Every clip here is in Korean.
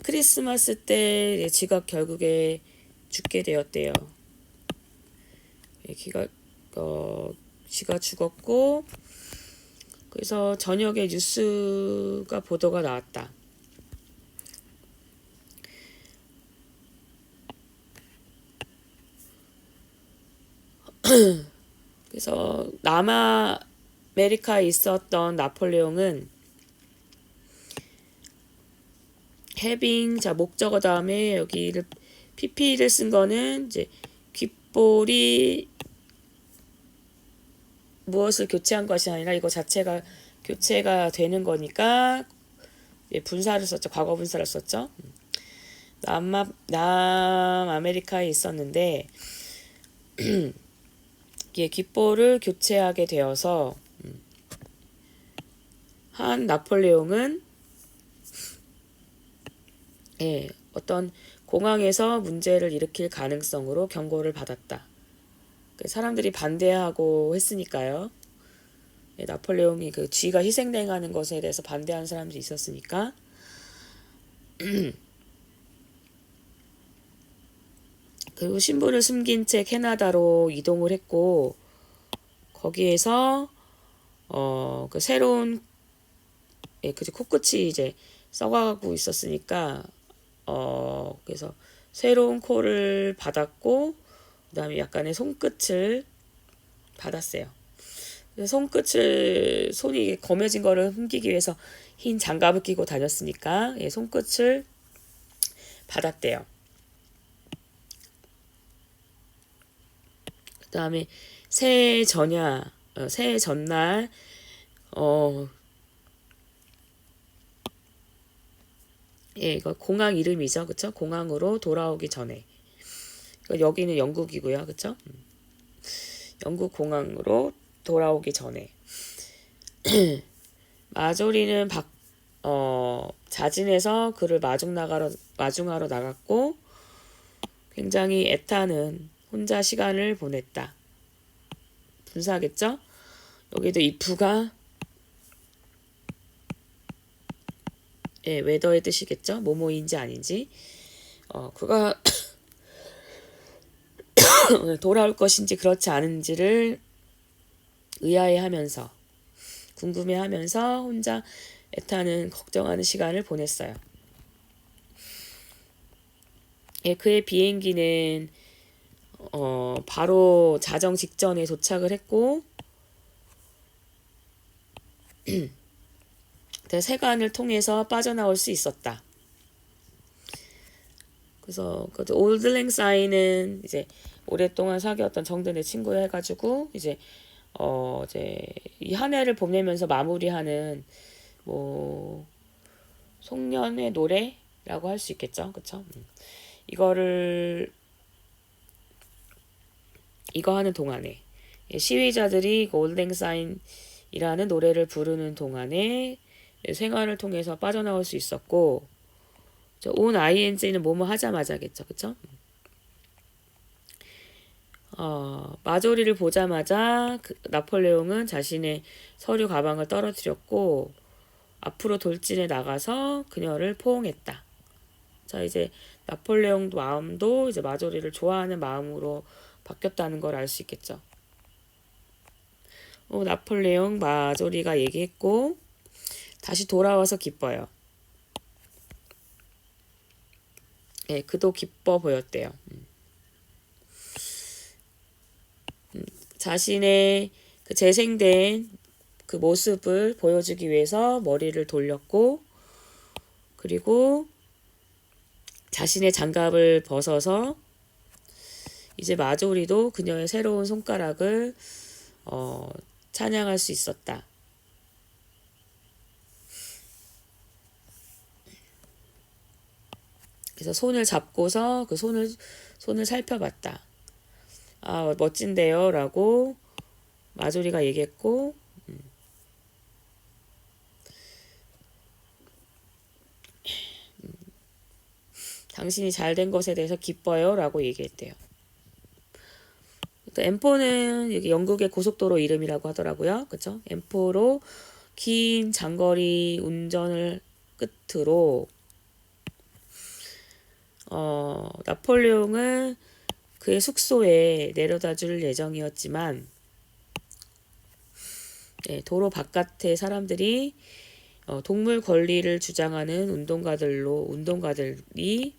크리스마스 때 쥐가 결국에 죽게 되었대요. 쥐가 죽었고, 그래서 저녁에 뉴스가 보도가 나왔다. 그래서 남아메리카에 있었던 나폴레옹은 목적어 다음에 여기를 PP를 쓴 거는 이제 귓볼이 무엇을 교체한 것이 아니라 이거 자체가 교체가 되는 거니까 분사를 썼죠. 과거 분사를 썼죠. 남아메리카에 있었는데 귓볼을 교체하게 되어서 한 나폴레옹은 어떤 공항에서 문제를 일으킬 가능성으로 경고를 받았다. 사람들이 반대하고 했으니까요. 나폴레옹이 그 쥐가 희생당하는 것에 대해서 반대하는 사람들이 있었으니까 그리고 신분을 숨긴 채 캐나다로 이동을 했고 거기에서 그 새로운 그 코끝이 이제 썩어가고 있었으니까 그래서 새로운 코를 받았고 그 다음에 약간의 손끝을 받았어요. 손이 검해진 거를 숨기기 위해서 흰 장갑을 끼고 다녔으니까 손끝을 받았대요. 그 다음에 새해 전날 이거 공항 이름이죠, 그쵸? 공항으로 돌아오기 전에 여기는 영국이고요, 그쵸? 영국 공항으로 돌아오기 전에 마조리는 자진해서 그를 마중하러 나갔고 굉장히 애타는 혼자 시간을 보냈다. 분사하겠죠? 여기도 if가 웨더의 뜻이겠죠? 뭐뭐인지 아닌지 그가 돌아올 것인지 그렇지 않은지를 의아해하면서 궁금해하면서 혼자 애타는 걱정하는 시간을 보냈어요. 그의 비행기는 바로 자정 직전에 도착을 했고 세관을 통해서 빠져나올 수 있었다. 그래서 그 올드랭 사인은 이제 오랫동안 사귀었던 정든의 친구 해가지고 이제 이 한 해를 보내면서 마무리하는 뭐 송년회 노래라고 할 수 있겠죠, 그쵸? 이거 하는 동안에 시위자들이 올드랭 사인이라는 노래를 부르는 동안에 생활을 통해서 빠져나올 수 있었고 온 ing는 뭐뭐 하자마자겠죠, 그쵸? 마조리를 보자마자 나폴레옹은 자신의 서류 가방을 떨어뜨렸고 앞으로 돌진해 나가서 그녀를 포옹했다. 자, 이제 나폴레옹 마음도 이제 마조리를 좋아하는 마음으로 바뀌었다는 걸 알 수 있겠죠. 나폴레옹 마조리가 얘기했고 다시 돌아와서 기뻐요. 그도 기뻐 보였대요. 자신의 그 재생된 그 모습을 보여주기 위해서 머리를 돌렸고 그리고 자신의 장갑을 벗어서 이제 마조리도 그녀의 새로운 손가락을 찬양할 수 있었다. 그래서 손을 잡고서 그 손을 살펴봤다. 멋진데요 라고 마조리가 얘기했고 당신이 잘된 것에 대해서 기뻐요 라고 얘기했대요. 또 M4는 영국의 고속도로 이름이라고 하더라고요. 그쵸? M4로 긴 장거리 운전을 끝으로 나폴레옹은 그의 숙소에 내려다 줄 예정이었지만 도로 바깥의 사람들이 동물 권리를 주장하는 운동가들이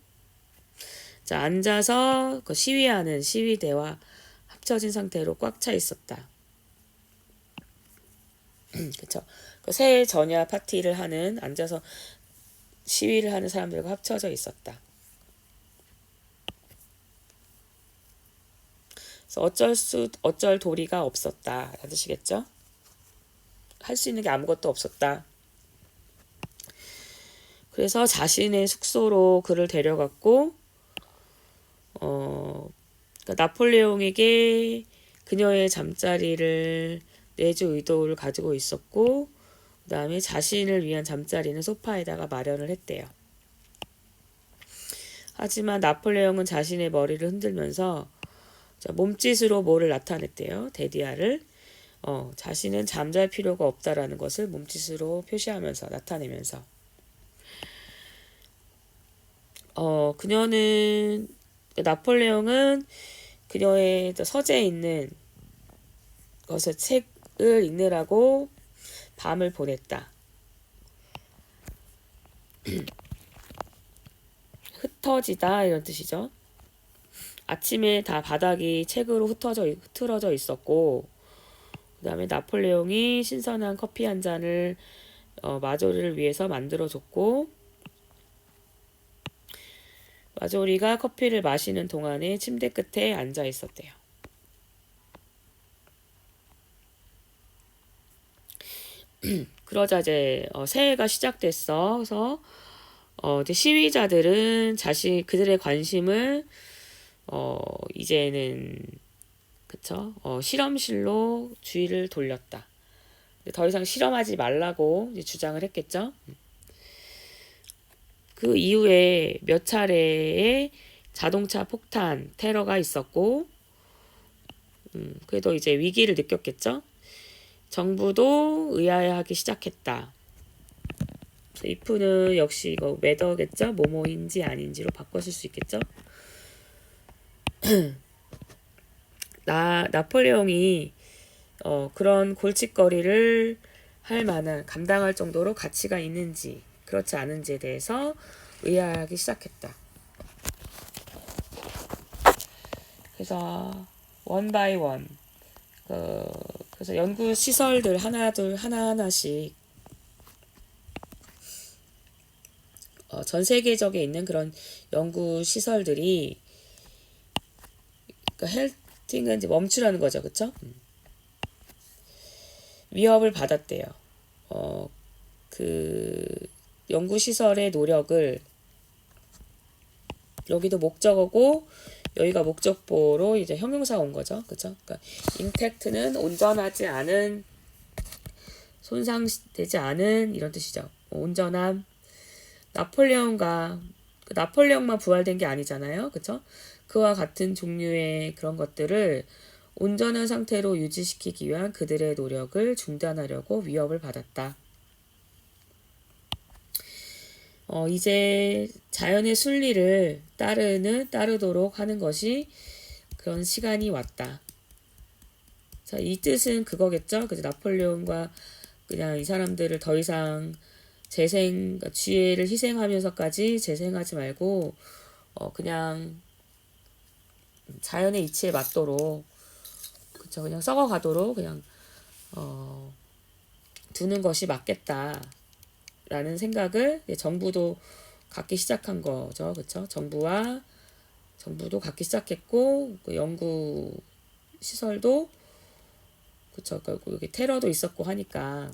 자, 앉아서 그 시위하는 시위대와 합쳐진 상태로 꽉 차 있었다. 그쵸? 그 새해 전야 파티를 하는 앉아서 시위를 하는 사람들과 합쳐져 있었다. 그래서 어쩔 도리가 없었다. 아시겠죠? 할 수 있는 게 아무것도 없었다. 그래서 자신의 숙소로 그를 데려갔고, 그러니까 나폴레옹에게 그녀의 잠자리를 내줄 의도를 가지고 있었고, 그 다음에 자신을 위한 잠자리는 소파에다가 마련을 했대요. 하지만 나폴레옹은 자신의 머리를 흔들면서 몸짓으로 뭐를 나타냈대요. 데디아를. 자신은 잠잘 필요가 없다라는 것을 몸짓으로 표시하면서 나타내면서 그녀는 나폴레옹은 그녀의 서재에 있는 것을 책을 읽느라고 밤을 보냈다. 흩어지다 이런 뜻이죠. 아침에 다 바닥이 책으로 흐트러져 있었고 그 다음에 나폴레옹이 신선한 커피 한 잔을 마조리를 위해서 만들어줬고 마조리가 커피를 마시는 동안에 침대 끝에 앉아 있었대요. 그러자 이제 새해가 시작됐어. 그래서 이제 시위자들은 그들의 관심을 이제는 그쵸? 실험실로 주의를 돌렸다. 더 이상 실험하지 말라고 이제 주장을 했겠죠. 그 이후에 몇 차례의 자동차 폭탄 테러가 있었고, 그래도 이제 위기를 느꼈겠죠. 정부도 의아해하기 시작했다. if는 역시 이거 whether겠죠. 뭐뭐인지 아닌지로 바꿔 쓸 수 있겠죠. 나폴레옹이 그런 골칫거리를 할 만한 감당할 정도로 가치가 있는지 그렇지 않은지에 대해서 의아하기 시작했다. 그래서 원 바이 원 그래서 연구 시설들 하나하나씩 전 세계적에 있는 그런 연구 시설들이 그러니까 헬팅은 이제 멈추라는 거죠, 그렇죠? 위협을 받았대요. 그 연구 시설의 노력을 여기도 목적어고 여기가 목적보로 이제 형용사 온 거죠, 그렇죠? 그러니까 intact는 온전하지 않은 손상되지 않은 이런 뜻이죠. 온전함. 나폴레옹만 부활된 게 아니잖아요. 그쵸? 그와 같은 종류의 그런 것들을 온전한 상태로 유지시키기 위한 그들의 노력을 중단하려고 위협을 받았다. 이제 자연의 순리를 따르도록 하는 것이 그런 시간이 왔다. 자, 이 뜻은 그거겠죠? 그래서 나폴레옹과 그냥 이 사람들을 더 이상 지혜를 희생하면서까지 재생하지 말고 그냥 자연의 이치에 맞도록 그쵸 그냥 썩어가도록 그냥 두는 것이 맞겠다라는 생각을 정부도 갖기 시작한 거죠. 그쵸? 정부도 갖기 시작했고 그 연구 시설도 그쵸 여기 테러도 있었고 하니까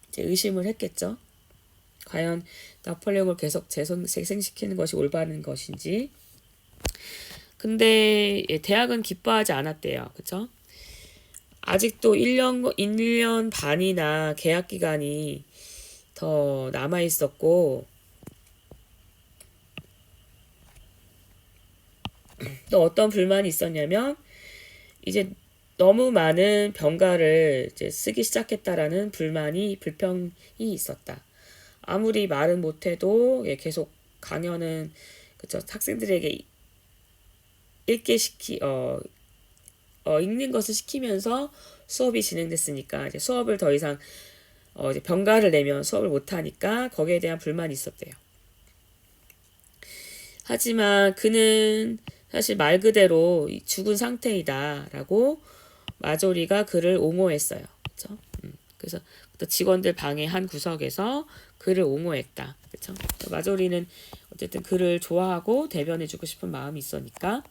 이제 의심을 했겠죠. 과연 나폴레옹을 계속 재생시키는 것이 올바른 것인지. 근데 대학은 기뻐하지 않았대요. 그쵸? 아직도 1년 반이나 계약 기간이 더 남아 있었고 또 어떤 불만이 있었냐면 이제 너무 많은 병가를 이제 쓰기 시작했다라는 불평이 있었다. 아무리 말은 못해도 계속 강연은 그쵸? 학생들에게 읽는 것을 시키면서 수업이 진행됐으니까 이제 수업을 더 이상 이제 병가를 내면 수업을 못 하니까 거기에 대한 불만이 있었대요. 하지만 그는 사실 말 그대로 죽은 상태이다라고 마조리가 그를 옹호했어요. 그렇죠? 그래서 또 직원들 방의 한 구석에서 그를 옹호했다. 그렇죠? 마조리는 어쨌든 그를 좋아하고 대변해주고 싶은 마음이 있으니까.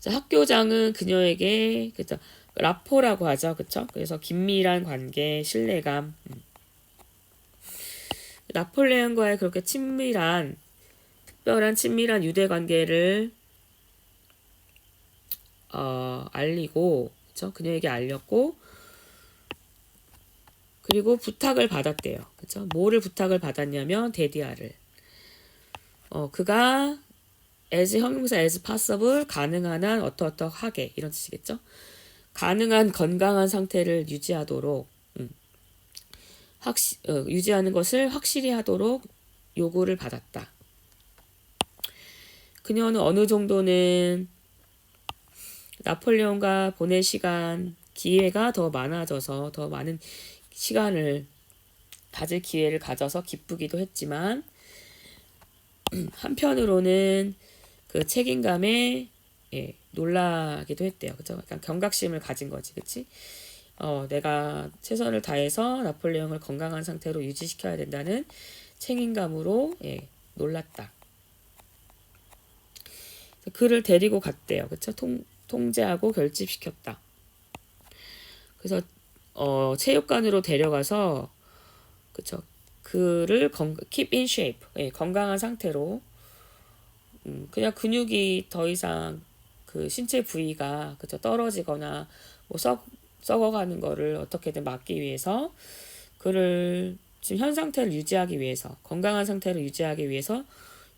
학교장은 그녀에게 그쵸? 라포라고 하죠. 그쵸? 그래서 긴밀한 관계, 신뢰감. 나폴레옹과의 그렇게 특별한 친밀한 유대 관계를 알리고, 그쵸? 그녀에게 알렸고, 그리고 부탁을 받았대요. 그쵸? 뭐를 부탁을 받았냐면 데디아를. 그가 형용사 as possible 가능한 한 어떠어떠하게 이런 뜻이겠죠. 가능한 건강한 상태를 유지하도록 유지하는 것을 확실히 하도록 요구를 받았다. 그녀는 어느 정도는 나폴레옹과 보낼 기회가 더 많아져서 더 많은 시간을 가질 기회를 가져서 기쁘기도 했지만 한편으로는 그 책임감에 놀라기도 했대요. 그죠? 약간 경각심을 가진 거지, 그치? 내가 최선을 다해서 나폴레옹을 건강한 상태로 유지시켜야 된다는 책임감으로 놀랐다. 그를 데리고 갔대요. 그쵸? 통제하고 결집시켰다. 그래서 체육관으로 데려가서 그쵸? 그를 keep in shape, 건강한 상태로 그냥 근육이 더 이상 그 신체 부위가 그쵸? 떨어지거나 뭐 썩어가는 거를 어떻게든 막기 위해서 그를 지금 현 상태를 유지하기 위해서 건강한 상태를 유지하기 위해서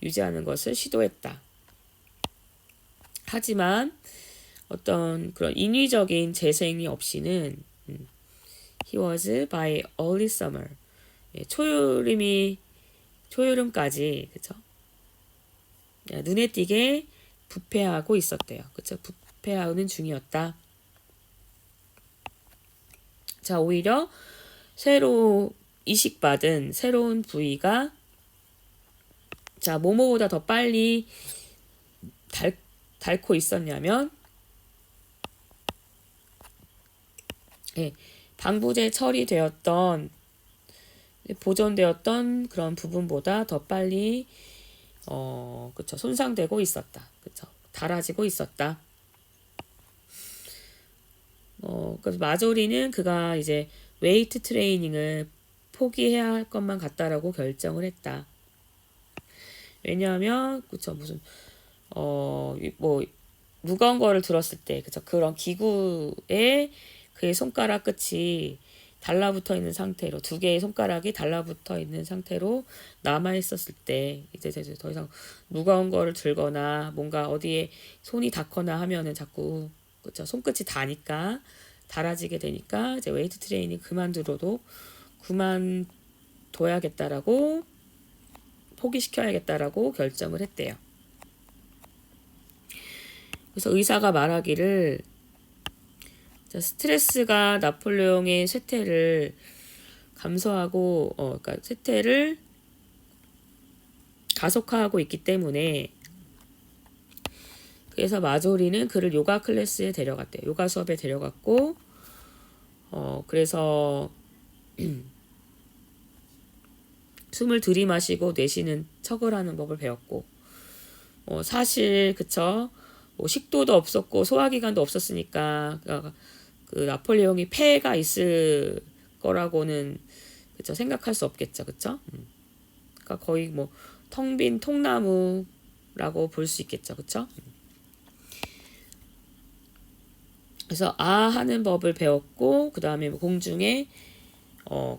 유지하는 것을 시도했다. 하지만 어떤 그런 인위적인 재생이 없이는 he was by early summer 초여름까지 그쵸? 눈에 띄게 부패하고 있었대요. 그쵸? 부패하는 중이었다. 자, 오히려 새로 이식받은 새로운 부위가 자, 뭐뭐보다 더 빨리 닳고 있었냐면 방부제 처리되었던 보존되었던 그런 부분보다 더 빨리 그쵸 손상되고 있었다. 그쵸 닳아지고 있었다. 그래서 마조리는 그가 이제 웨이트 트레이닝을 포기해야 할 것만 같다라고 결정을 했다. 왜냐하면 그쵸 무슨 뭐 무거운 거를 들었을 때 그쵸 그런 기구에 그의 손가락 끝이 달라붙어 있는 상태로 두 개의 손가락이 달라붙어 있는 상태로 남아 있었을 때 이제 더 이상 무거운 거를 들거나 뭔가 어디에 손이 닿거나 하면은 자꾸 그쵸 손끝이 닿으니까 닳아지게 되니까 이제 웨이트 트레이닝 그만둬야겠다라고 포기시켜야겠다라고 결정을 했대요. 그래서 의사가 말하기를 스트레스가 나폴레옹의 쇠퇴를 감소하고 그러니까 쇠퇴를 가속화하고 있기 때문에 그래서 마조리는 그를 요가 클래스에 데려갔대요. 요가 수업에 데려갔고 그래서 숨을 들이마시고 내쉬는 척을 하는 법을 배웠고 사실 그쵸 뭐 식도도 없었고 소화기관도 없었으니까 그 나폴레옹이 폐가 있을 거라고는 그쵸 생각할 수 없겠죠. 그쵸? 그러니까 거의 뭐 텅 빈 통나무라고 볼 수 있겠죠. 그쵸? 그래서 하는 법을 배웠고 그 다음에 공중에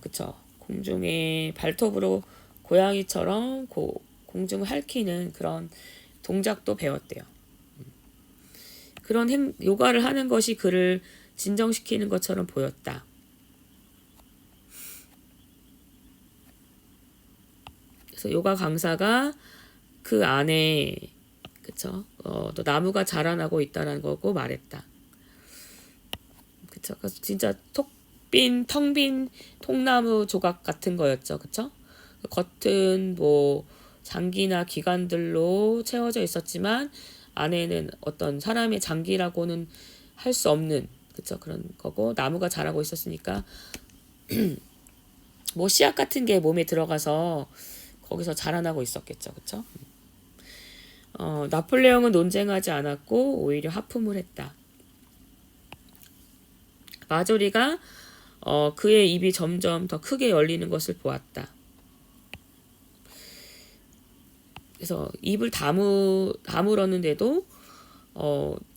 그쵸 공중에 발톱으로 고양이처럼 공중을 핥히는 그런 동작도 배웠대요. 그런 요가를 하는 것이 그를 진정시키는 것처럼 보였다. 그래서 요가 강사가 그 안에 그쵸? 또 나무가 자라나고 있다는 거고 말했다. 그쵸? 그래서 진짜 텅 빈 통나무 조각 같은 거였죠. 그쵸? 겉은 뭐 장기나 기관들로 채워져 있었지만 안에는 어떤 사람의 장기라고는 할 수 없는 그쵸? 그런 거고 나무가 자라고 있었으니까 뭐 씨앗 같은 게 몸에 들어가서 거기서 자라나고 있었겠죠. 그쵸? 나폴레옹은 논쟁하지 않았고 오히려 하품을 했다. 마조리가 그의 입이 점점 더 크게 열리는 것을 보았다. 그래서 입을 다물었는데도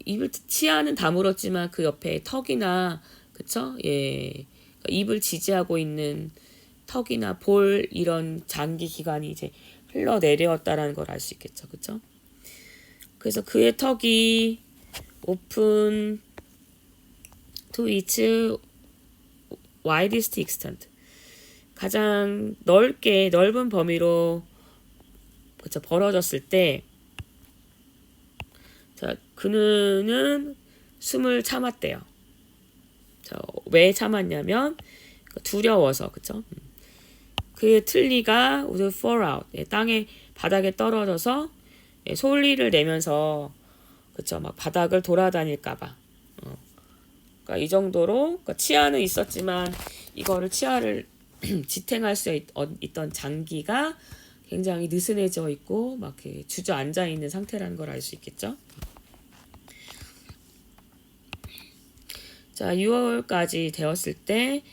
입을 치아는 다물었지만 그 옆에 턱이나 그쵸? 예, 입을 지지하고 있는 턱이나 볼 이런 장기 기관이 이제 흘러내려왔다라는 걸 알 수 있겠죠, 그쵸? 그래서 그의 턱이 open to its widest extent 가장 넓은 범위로 그쵸, 벌어졌을 때 자, 그는 숨을 참았대요. 자, 왜 참았냐면 두려워서 그쵸? 그의 틀니가 would fall out 땅에 바닥에 떨어져서 소리를 내면서 그쵸 막 바닥을 돌아다닐까봐 그러니까 이 정도로 그러니까 치아는 있었지만 이거를 치아를 지탱할 수 있던 장기가 굉장히 느슨해져 있고 막 주저앉아 있는 상태라는 걸 알 수 있겠죠. 자, 6월까지 되었을 때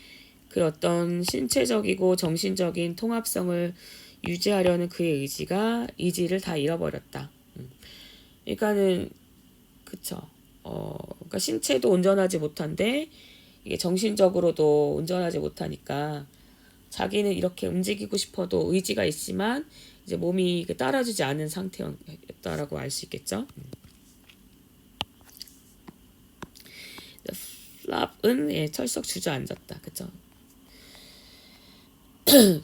그 어떤 신체적이고 정신적인 통합성을 유지하려는 그의 의지를 다 잃어버렸다. 그러니까는 그쵸. 그러니까 신체도 온전하지 못한데 이게 정신적으로도 온전하지 못하니까 자기는 이렇게 움직이고 싶어도 의지가 있지만 이제 몸이 따라주지 않은 상태였다라고 알 수 있겠죠. 플랍은 철썩 주저앉았다. 그쵸?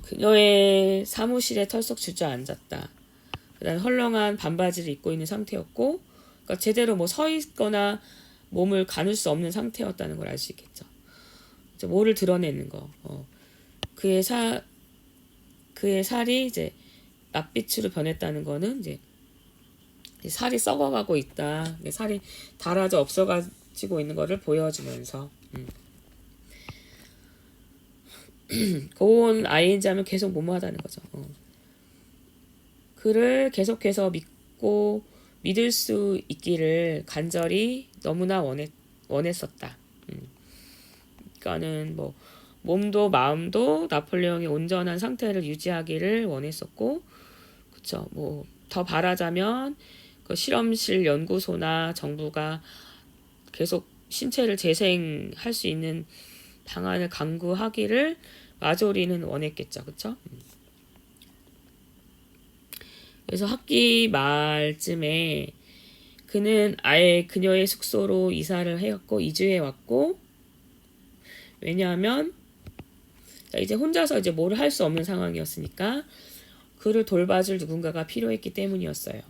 그녀의 사무실에 털썩 주저앉았다. 그다음 헐렁한 반바지를 입고 있는 상태였고, 그러니까 제대로 뭐 서 있거나 몸을 가눌 수 없는 상태였다는 걸 알 수 있겠죠. 뭐를 드러내는 거. 그의 살이 이제 낯빛으로 변했다는 거는 이제 살이 썩어가고 있다. 살이 닳아져 없어가지고 있는 거를 보여주면서. 고온 ING하면 계속 뭐뭐하다는 거죠. 그를 계속해서 믿을 수 있기를 간절히 너무나 원했었다. 그러니까는 뭐 몸도 마음도 나폴레옹의 온전한 상태를 유지하기를 원했었고, 그쵸. 뭐 더 바라자면 그 실험실 연구소나 정부가 계속 신체를 재생할 수 있는 방안을 강구하기를 마조리는 원했겠죠. 그쵸? 그래서 학기 말쯤에 그는 아예 그녀의 숙소로 이사를 해왔고 이주해 왔고 왜냐하면 이제 혼자서 이제 뭘 할 수 없는 상황이었으니까 그를 돌봐줄 누군가가 필요했기 때문이었어요.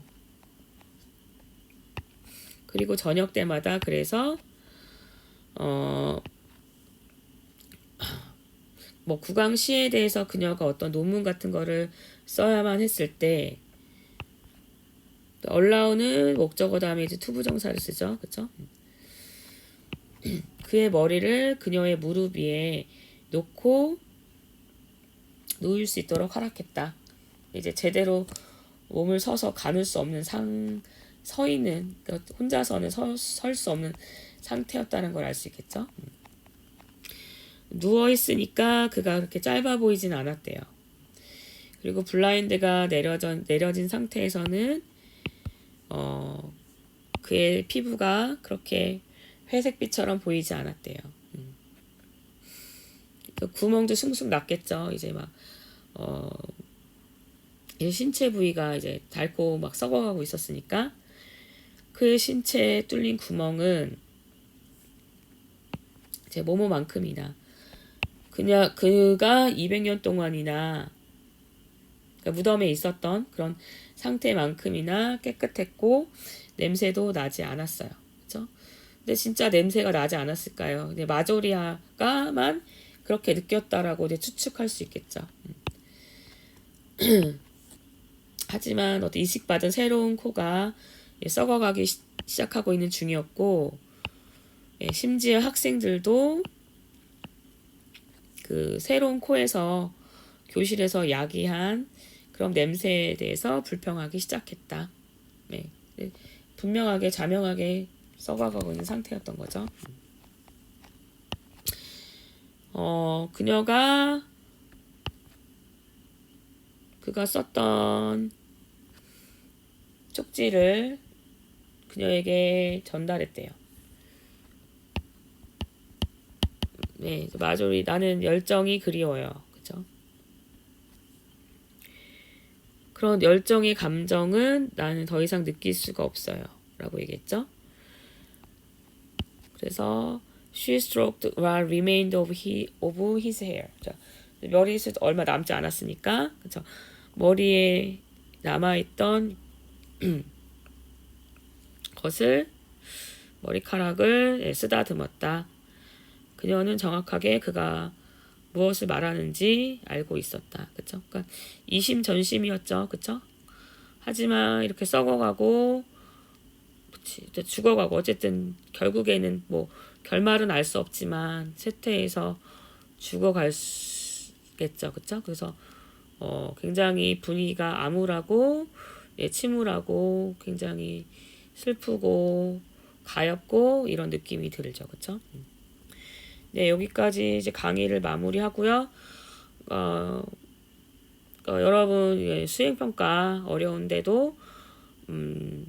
그리고 저녁 때마다 그래서 뭐 구강시에 대해서 그녀가 어떤 논문 같은 거를 써야만 했을 때 allow 목적어 다음에 이제 투부정사를 쓰죠. 그쵸? 그의 머리를 그녀의 무릎 위에 놓고 누울 수 있도록 허락했다. 이제 제대로 몸을 서서 가눌 수 없는 서 있는 그러니까 혼자서는 설 수 없는 상태였다는 걸 알 수 있겠죠. 누워 있으니까 그가 그렇게 짧아 보이진 않았대요. 그리고 블라인드가 내려진 상태에서는 그의 피부가 그렇게 회색빛처럼 보이지 않았대요. 그 구멍도 숭숭 났겠죠. 이제 막 이제 신체 부위가 이제 닳고 막 썩어가고 있었으니까 그의 신체에 뚫린 구멍은 제 모모만큼이나 그가 200년 동안이나 그러니까 무덤에 있었던 그런 상태만큼이나 깨끗했고 냄새도 나지 않았어요. 그렇죠? 근데 진짜 냄새가 나지 않았을까요? 근데 마조리아가만 그렇게 느꼈다라고 이제 추측할 수 있겠죠. 하지만 어떤 이식받은 새로운 코가 썩어가기 시작하고 있는 중이었고, 심지어 학생들도 그 새로운 코에서 교실에서 야기한 그런 냄새에 대해서 불평하기 시작했다. 네. 분명하게 자명하게 썩어가고 있는 상태였던 거죠. 그가 썼던 쪽지를 그녀에게 전달했대요. 네, 마조리, 나는 열정이 그리워요. 그죠? 그런 열정의 감정은 나는 더 이상 느낄 수가 없어요. 라고 얘기했죠. 그래서 she stroked what remained of his hair. 머리숱 얼마 남지 않았으니까, 그죠? 머리에 남아있던 것을, 머리카락을 쓰다듬었다. 그녀는 정확하게 그가 무엇을 말하는지 알고 있었다. 그쵸? 그러니까 이심전심이었죠. 그쵸? 하지만 이렇게 썩어가고, 죽어가고, 어쨌든 결국에는 뭐 결말은 알 수 없지만 쇠퇴해서 죽어갈겠죠. 그쵸? 그래서 굉장히 분위기가 암울하고, 침울하고, 굉장히 슬프고 가엽고 이런 느낌이 들죠. 그쵸? 네, 여기까지 이제 강의를 마무리하고요. 여러분 수행평가 어려운데도 그러니까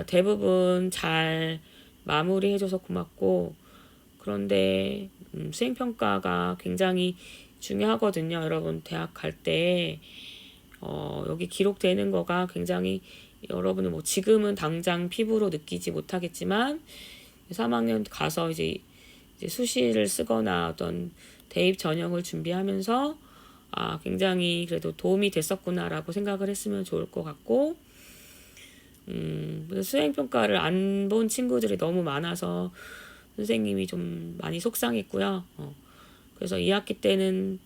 대부분 잘 마무리해줘서 고맙고, 그런데 수행평가가 굉장히 중요하거든요. 여러분 대학 갈 때 여기 기록되는 거가 굉장히 여러분은 뭐 지금은 당장 피부로 느끼지 못하겠지만 3학년 가서 이제 수시를 쓰거나 어떤 대입 전형을 준비하면서 굉장히 그래도 도움이 됐었구나라고 생각을 했으면 좋을 것 같고, 수행평가를 안 본 친구들이 너무 많아서 선생님이 좀 많이 속상했고요. 그래서 2학기 때는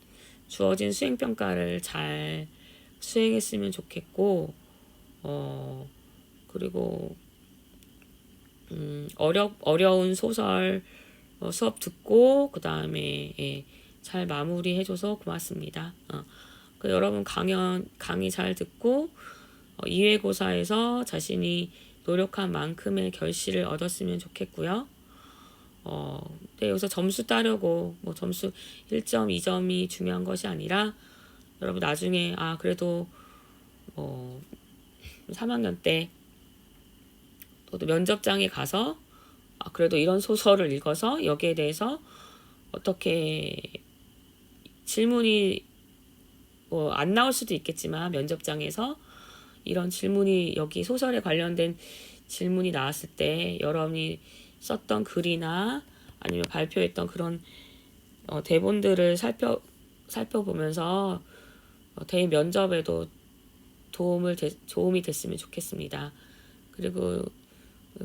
주어진 수행평가를 잘 수행했으면 좋겠고, 그리고 어려운 소설 수업 듣고 그 다음에 잘 마무리해줘서 고맙습니다. 여러분 강의 잘 듣고 2회고사에서 자신이 노력한 만큼의 결실을 얻었으면 좋겠고요. 네, 여기서 점수 따려고 뭐 점수 1점, 2점이 중요한 것이 아니라 여러분 나중에 그래도 3학년 때 또 면접장에 가서 그래도 이런 소설을 읽어서 여기에 대해서 어떻게 질문이 안 나올 수도 있겠지만 면접장에서 이런 질문이 여기 소설에 관련된 질문이 나왔을 때 여러분이 썼던 글이나 아니면 발표했던 그런 대본들을 살펴보면서 대입 면접에도 도움이 됐으면 좋겠습니다. 그리고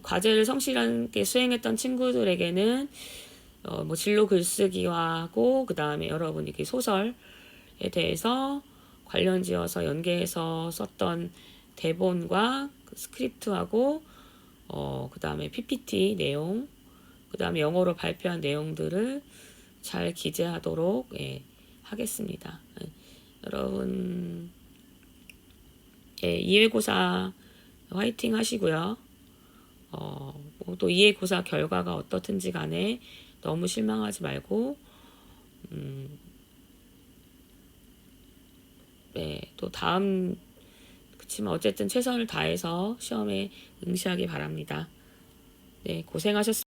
과제를 성실하게 수행했던 친구들에게는 뭐 진로 글쓰기와 하고 그 다음에 여러분이 소설에 대해서 관련지어서 연계해서 썼던 대본과 스크립트하고 그 다음에 PPT 내용, 그 다음에 영어로 발표한 내용들을 잘 기재하도록 하겠습니다. 여러분 2회고사 화이팅 하시고요. 또 2회고사 결과가 어떻든지 간에 너무 실망하지 말고 네, 또 다음 그치만 어쨌든 최선을 다해서 시험에 응시하기 바랍니다. 네, 고생하셨습니다.